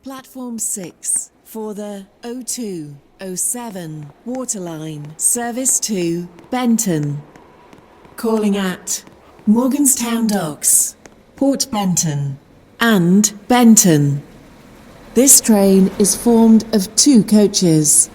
Platform 6 for the 0207 Waterline, service to Benton. Calling at Morganstown Docks, Port Benton and Benton. This train is formed of 2 coaches.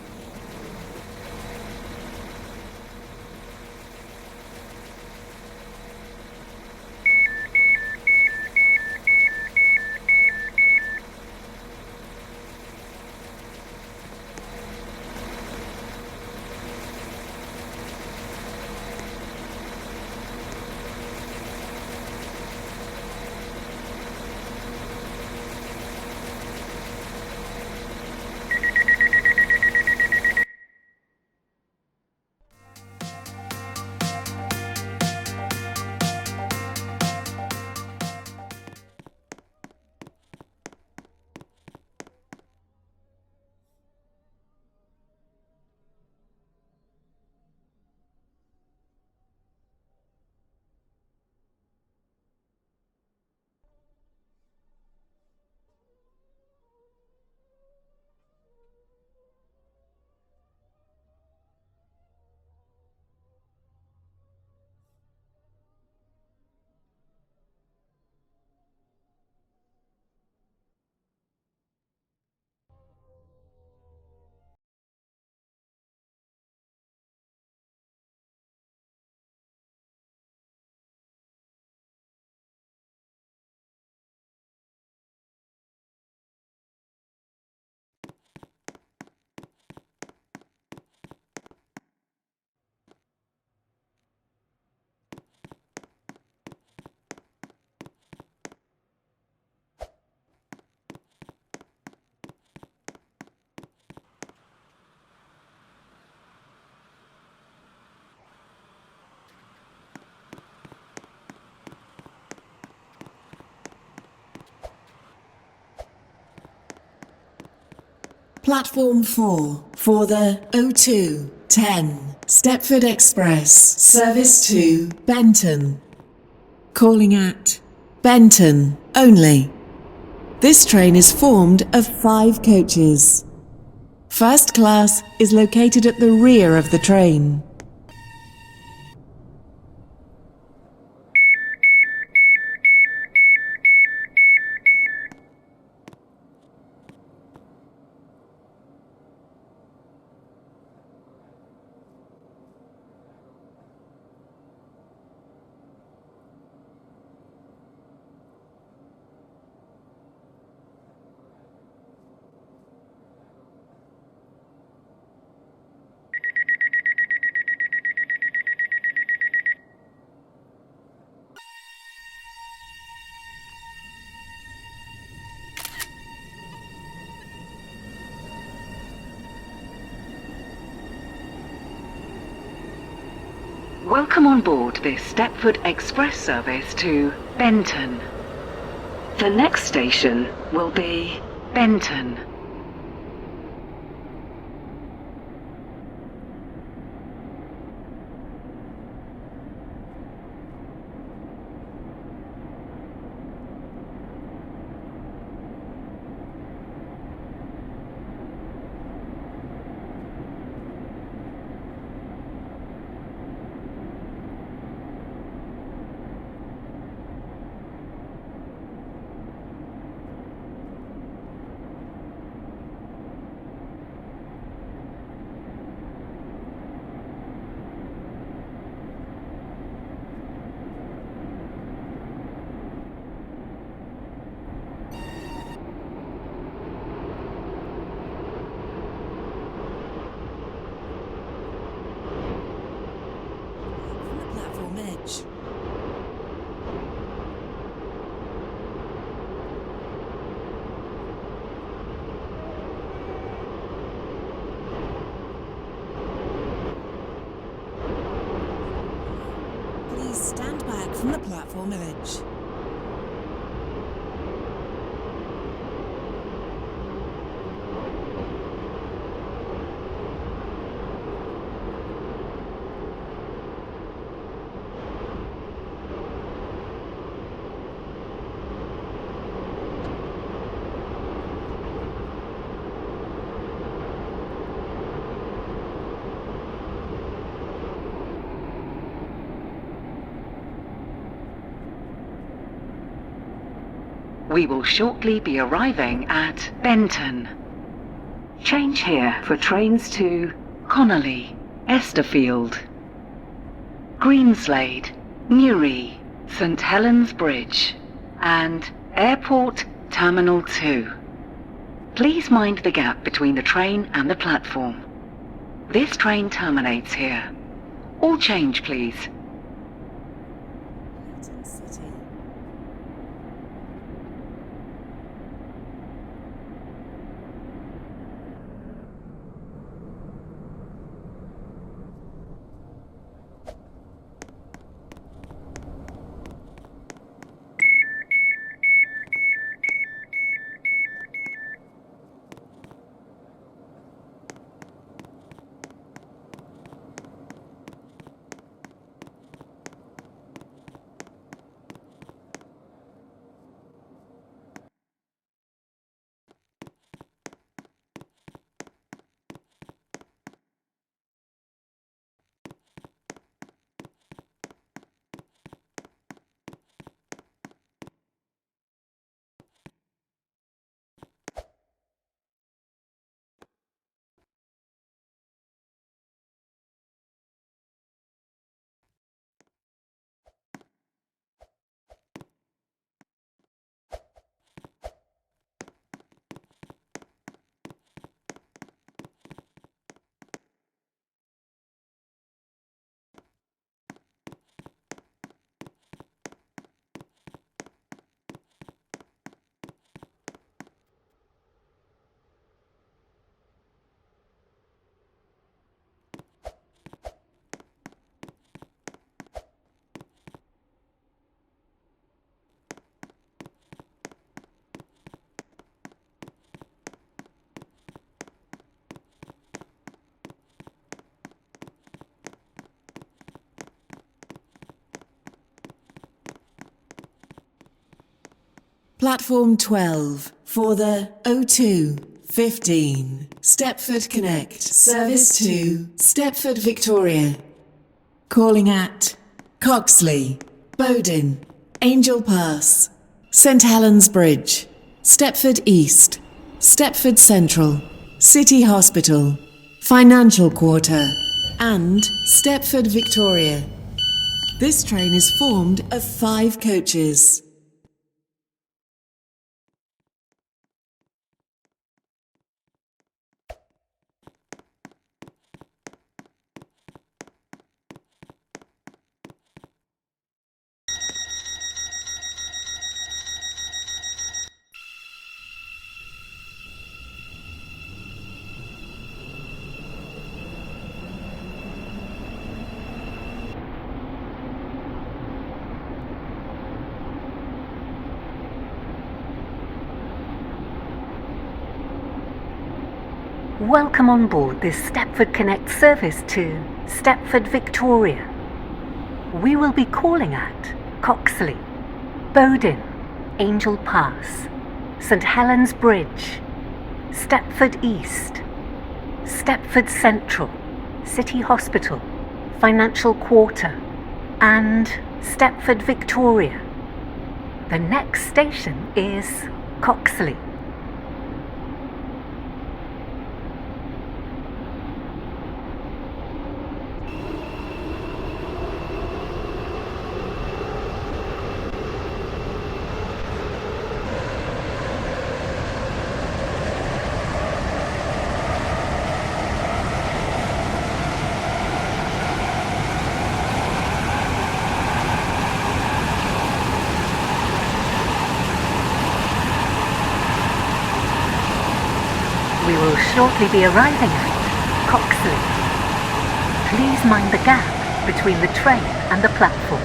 Platform 4 for the 0210 Stepford Express, service to Benton. Calling at Benton only. This train is formed of 5 coaches. First class is located at the rear of the train. Welcome on board this Stepford Express service to Benton. The next station will be Benton. Platform edge. Please stand back from the platform edge. We will shortly be arriving at Benton. Change here for trains to Connolly, Esterfield, Greenslade, Newry, St Helens Bridge, and Airport Terminal 2. Please mind the gap between the train and the platform. This train terminates here. All change, please. Leighton City. Platform 12 for the O2-15 Stepford Connect service to Stepford Victoria. Calling at Coxley, Bowden, Angel Pass, St Helens Bridge, Stepford East, Stepford Central, City Hospital, Financial Quarter, and Stepford Victoria. This train is formed of 5 coaches. Welcome on board this Stepford Connect service to Stepford Victoria. We will be calling at Coxley, Bowden, Angel Pass, St Helens Bridge, Stepford East, Stepford Central, City Hospital, Financial Quarter, and Stepford Victoria. The next station is Coxley. We will shortly be arriving at Coxley. Please mind the gap between the train and the platform.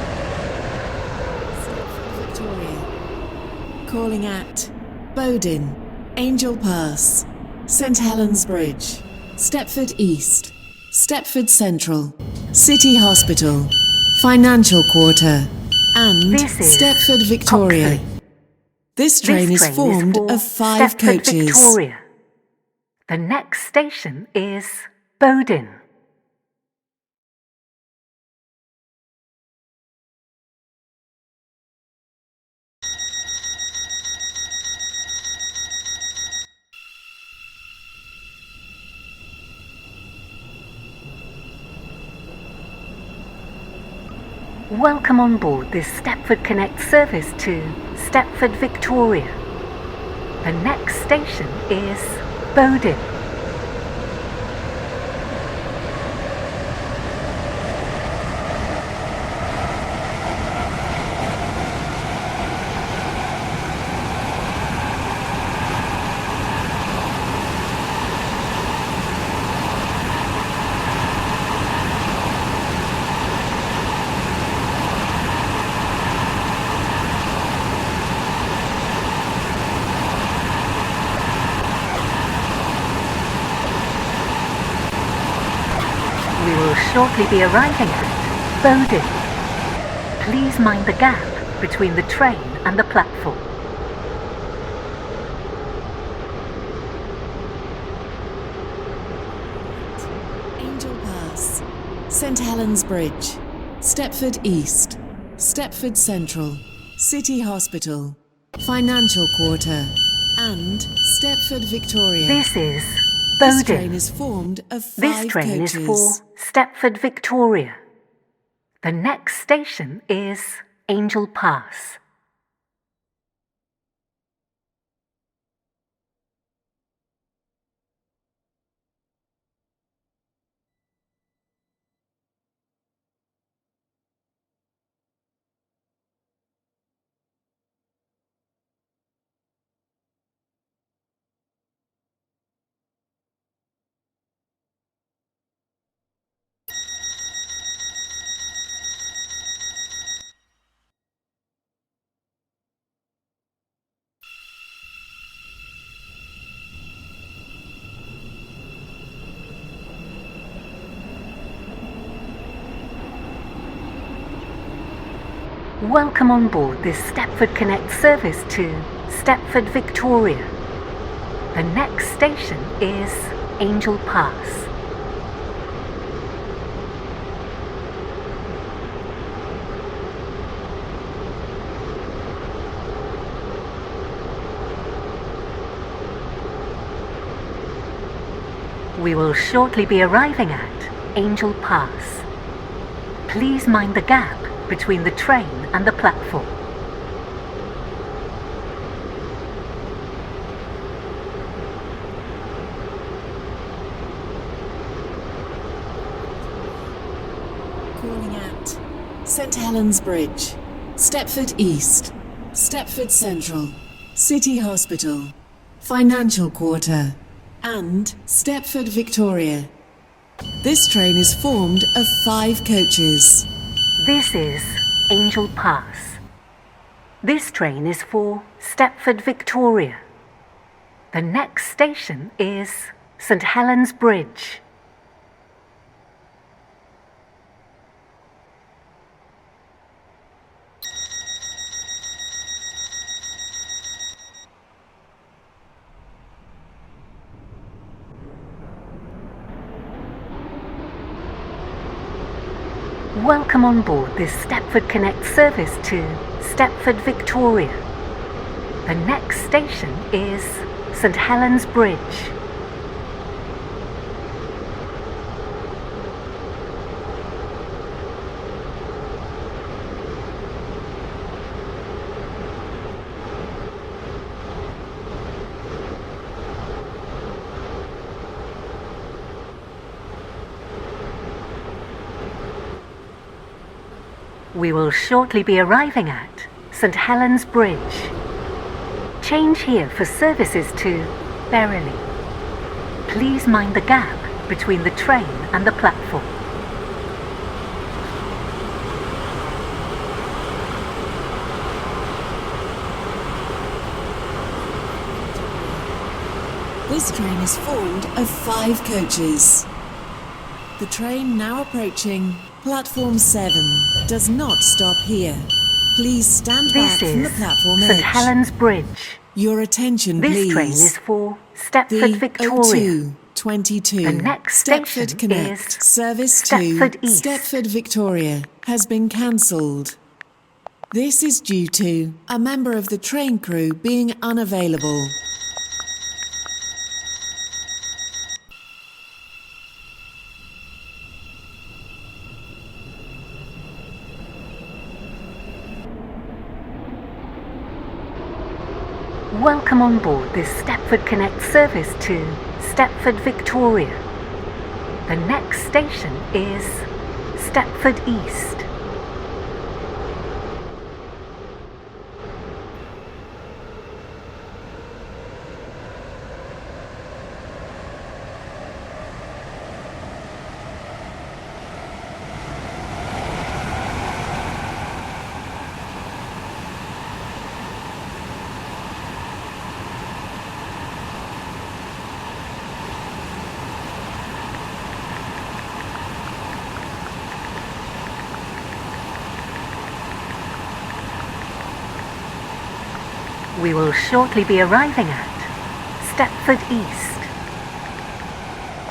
Stepford Victoria. Calling at Bowden, Angel Pass, St Helens Bridge, Stepford East, Stepford Central, City Hospital, Financial Quarter, and This is Stepford Victoria. Coxley. This train is formed for of 5 Stepford coaches. Victoria. The next station is Bowden. Welcome on board this Stepford Connect service to Stepford Victoria. The next station is Bowden. We will shortly be arriving at Bowden. Please mind the gap between the train and the platform. Angel Pass, St Helens Bridge, Stepford East, Stepford Central, City Hospital, Financial Quarter, and Stepford Victoria. This is This train Bowden. is formed of 5 This train coaches. is for Stepford Victoria. The next station is Angel Pass. Welcome on board this Stepford Connect service to Stepford Victoria. The next station is Angel Pass. We will shortly be arriving at Angel Pass. Please mind the gap between the train and the platform. Calling at St Helens Bridge, Stepford East, Stepford Central, City Hospital, Financial Quarter, and Stepford Victoria. This train is formed of 5 coaches. This is Angel Pass. This train is for Stepford Victoria. The next station is St Helens Bridge. Welcome on board this Stepford Connect service to Stepford Victoria. The next station is St Helens Bridge. We will shortly be arriving at St Helens Bridge. Change here for services to Berrily. Please mind the gap between the train and the platform. This train is formed of 5 coaches. The train now approaching Platform 7 does not stop here. Please stand back This from the is platform St edge. Helens Bridge. Your attention, This please. train is for Stepford The Victoria. 0222 The next Stepford station Connect is service Stepford to East. Stepford Victoria has been cancelled. This is due to a member of the train crew being unavailable. Welcome on board this Stepford Connect service to Stepford Victoria. The next station is Stepford East. We will shortly be arriving at Stepford East.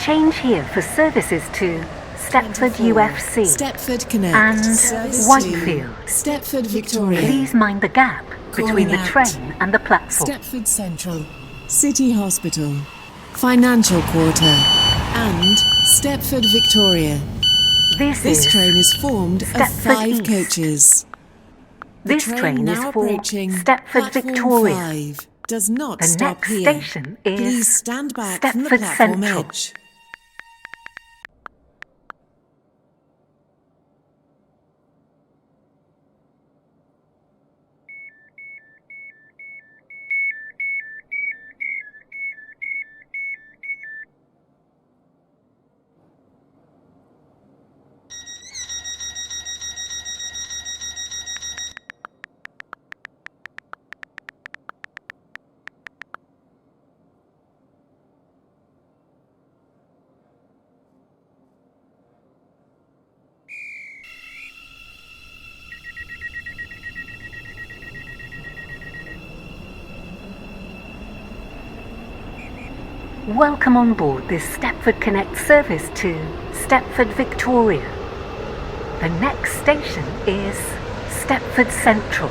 Change here for services to Stepford 24, UFC Stepford Connect, and Service Whitefield. 2, Stepford Victoria. Please mind the gap between the Calling out train and the platform. Stepford Central, City Hospital, Financial Quarter, and Stepford Victoria. This This is train is formed of Stepford 5 East. coaches. The This train is now for approaching Stepford platform Victoria. 5 does not The stop next here. station is Please stand back from the Stepford platform Central. edge. Welcome on board this Stepford Connect service to Stepford Victoria. The next station is Stepford Central.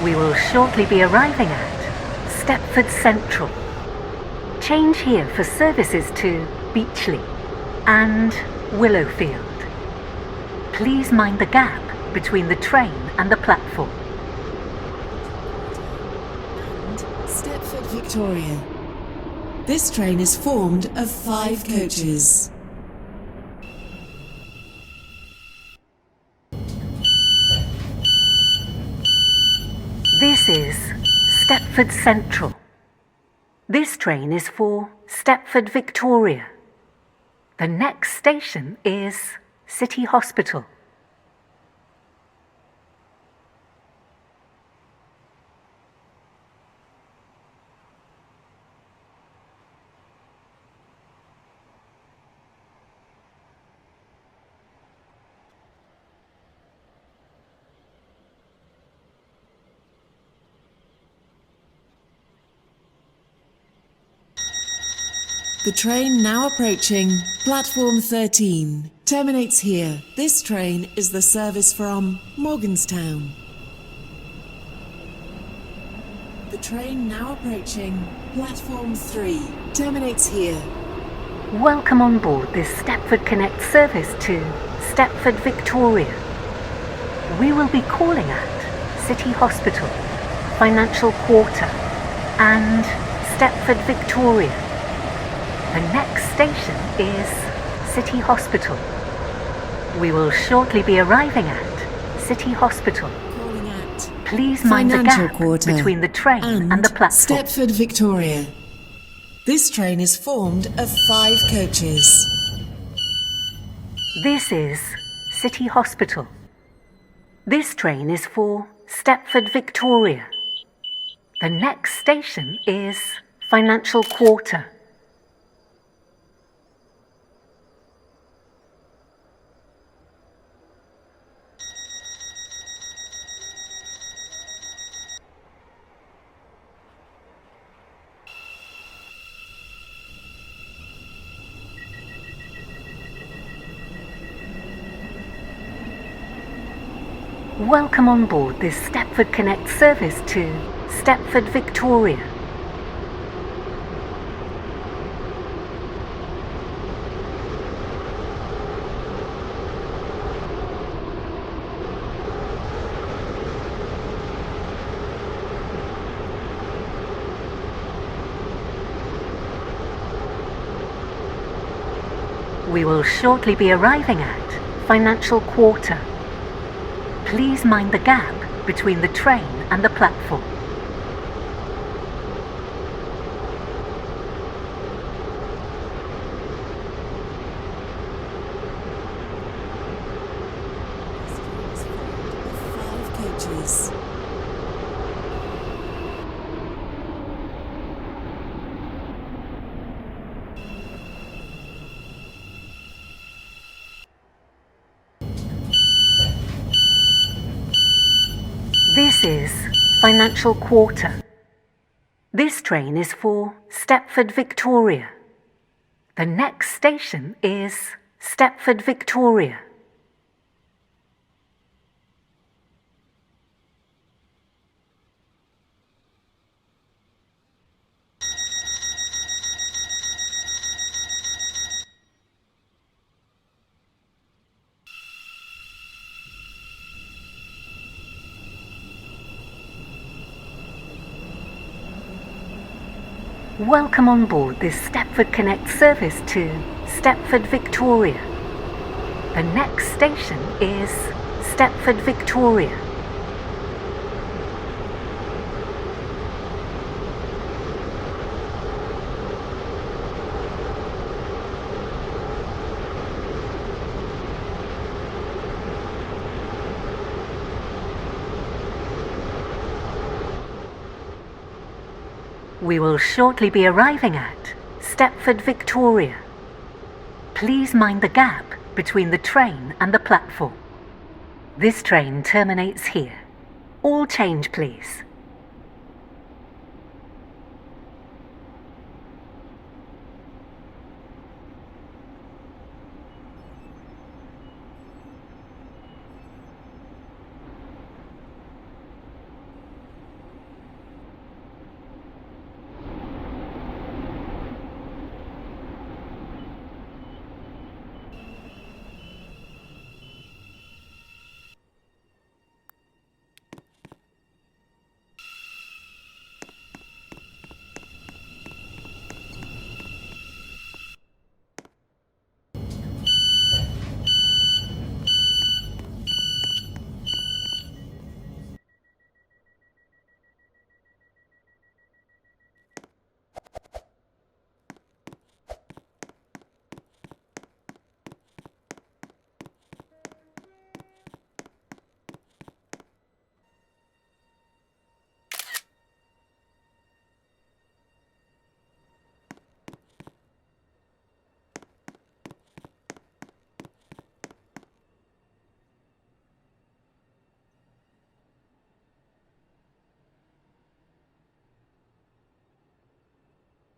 We will shortly be arriving at Stepford Central. Change here for services to Beachley and Willowfield. Please mind the gap between the train and the platform. And Stepford Victoria. This train is formed of 5 coaches. This is Stepford Central. This train is for Stepford Victoria. The next station is City Hospital. The train now approaching platform 13 terminates here. This train is the service from Morganstown. The train now approaching platform 3 terminates here. Welcome on board this Stepford Connect service to Stepford Victoria. We will be calling at City Hospital, Financial Quarter, and Stepford Victoria. The next station is City Hospital. We will shortly be arriving at City Hospital. Calling at Please mind the Financial gap Quarter between the train and the platform. Stepford Victoria. This train is formed of 5 coaches. This is City Hospital. This train is for Stepford Victoria. The next station is Financial Quarter. Welcome on board this Stepford Connect service to Stepford Victoria. We will shortly be arriving at Financial Quarter. Please mind the gap between the train and the platform. This train is full of 5 coaches. This is Financial Quarter. This train is for Stepford Victoria. The next station is Stepford Victoria. Welcome on board this Stepford Connect service to Stepford Victoria. The next station is Stepford Victoria. We will shortly be arriving at Stepford Victoria. Please mind the gap between the train and the platform. This train terminates here. All change, please.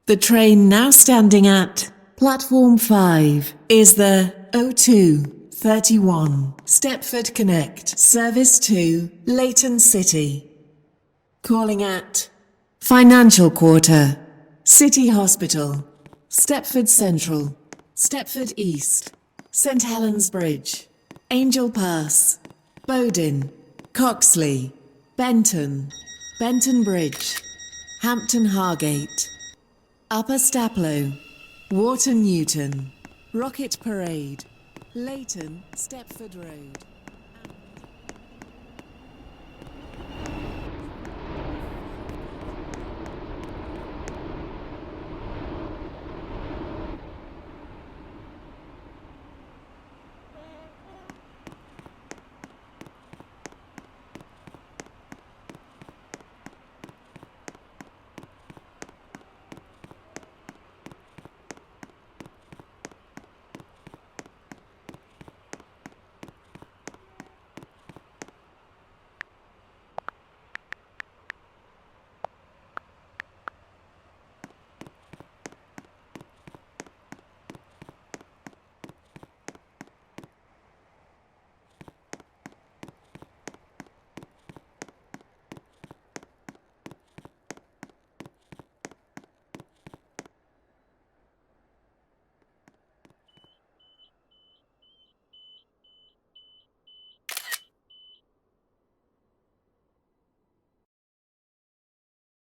The train now standing at Platform 5 is the 0231 Stepford Connect service to Leighton City. Calling at Financial Quarter, City Hospital, Stepford Central, Stepford East, St Helens Bridge, Angel Pass, Bowdin, Coxley, Benton, Benton Bridge, Hampton Hargate, Upper Staplow, Wharton Newton, Rocket Parade, Leighton, Stepford Road.